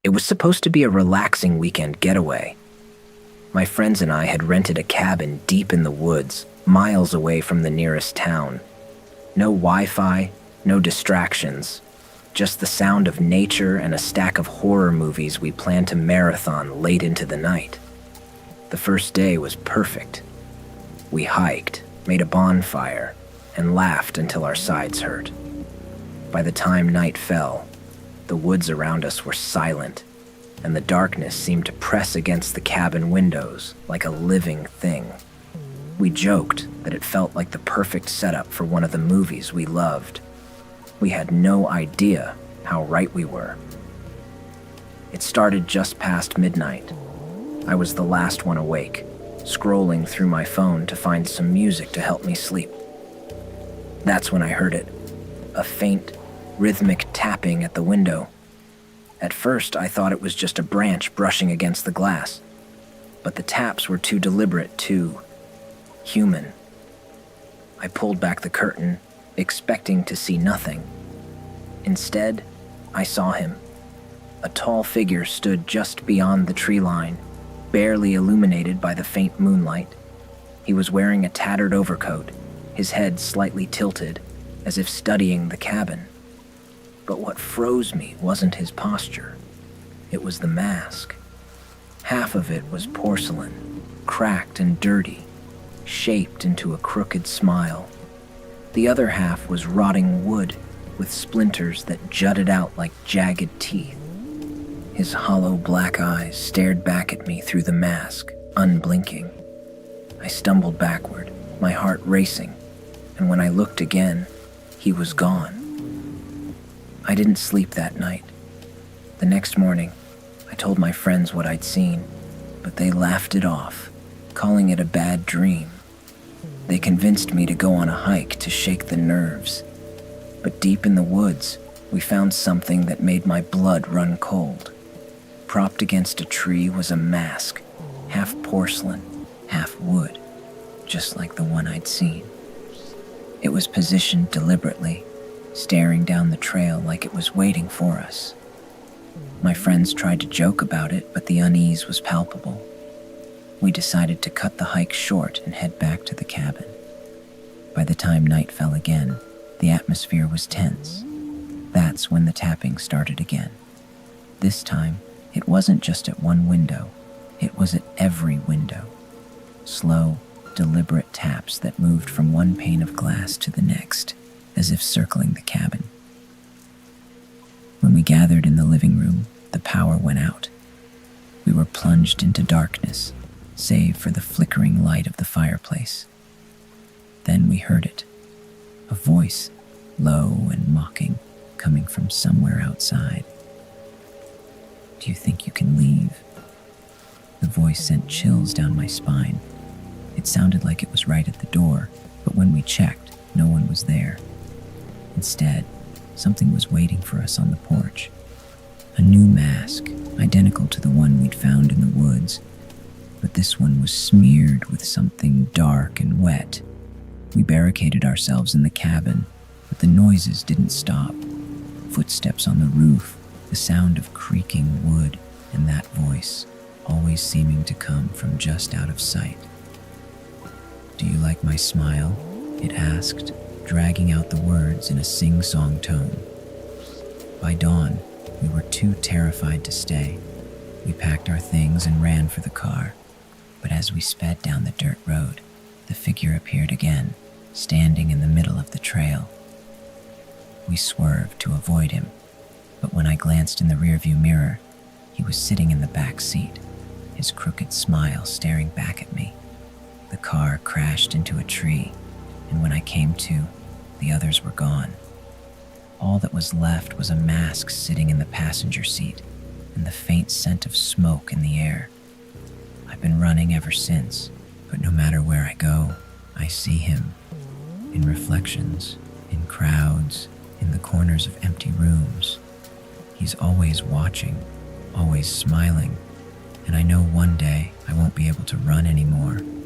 It was supposed to be a relaxing weekend getaway. My friends and I had rented a cabin deep in the woods, miles away from the nearest town. No Wi-Fi, no distractions, just the sound of nature and a stack of horror movies we planned to marathon late into the night. The first day was perfect. We hiked, made a bonfire, and laughed until our sides hurt. By the time night fell, the woods around us were silent, and the darkness seemed to press against the cabin windows like a living thing. We joked that it felt like the perfect setup for one of the movies we loved. We had no idea how right we were. It started just past midnight. I was the last one awake, scrolling through my phone to find some music to help me sleep. That's when I heard it, a faint, rhythmic tapping at the window. At first, I thought it was just a branch brushing against the glass, but the taps were too deliberate, too human. I pulled back the curtain, expecting to see nothing. Instead, I saw him. A tall figure stood just beyond the tree line, barely illuminated by the faint moonlight. He was wearing a tattered overcoat, his head slightly tilted, as if studying the cabin. But what froze me wasn't his posture. It was the mask. Half of it was porcelain, cracked and dirty, shaped into a crooked smile. The other half was rotting wood with splinters that jutted out like jagged teeth. His hollow black eyes stared back at me through the mask, unblinking. I stumbled backward, my heart racing, and when I looked again, he was gone. I didn't sleep that night. The next morning, I told my friends what I'd seen, but they laughed it off, calling it a bad dream. They convinced me to go on a hike to shake the nerves. But deep in the woods, we found something that made my blood run cold. Propped against a tree was a mask, half porcelain, half wood, just like the one I'd seen. It was positioned deliberately, staring down the trail like it was waiting for us. My friends tried to joke about it, but the unease was palpable. We decided to cut the hike short and head back to the cabin. By the time night fell again, the atmosphere was tense. That's when the tapping started again. This time, it wasn't just at one window, it was at every window. Slow, deliberate taps that moved from one pane of glass to the next, as if circling the cabin. When we gathered in the living room, the power went out. We were plunged into darkness, save for the flickering light of the fireplace. Then we heard it, a voice, low and mocking, coming from somewhere outside. "Do you think you can leave?" The voice sent chills down my spine. It sounded like it was right at the door, but when we checked, no one was there. Instead, something was waiting for us on the porch. A new mask, identical to the one we'd found in the woods, but this one was smeared with something dark and wet. We barricaded ourselves in the cabin, but the noises didn't stop. Footsteps on the roof, the sound of creaking wood, and that voice, always seeming to come from just out of sight. "Do you like my smile?" it asked, dragging out the words in a sing-song tone. By dawn, we were too terrified to stay. We packed our things and ran for the car, but as we sped down the dirt road, the figure appeared again, standing in the middle of the trail. We swerved to avoid him, but when I glanced in the rearview mirror, he was sitting in the back seat, his crooked smile staring back at me. The car crashed into a tree, and when I came to, the others were gone. All that was left was a mask sitting in the passenger seat, and the faint scent of smoke in the air. I've been running ever since, but no matter where I go, I see him. In reflections, in crowds, in the corners of empty rooms. He's always watching, always smiling, and I know one day I won't be able to run anymore.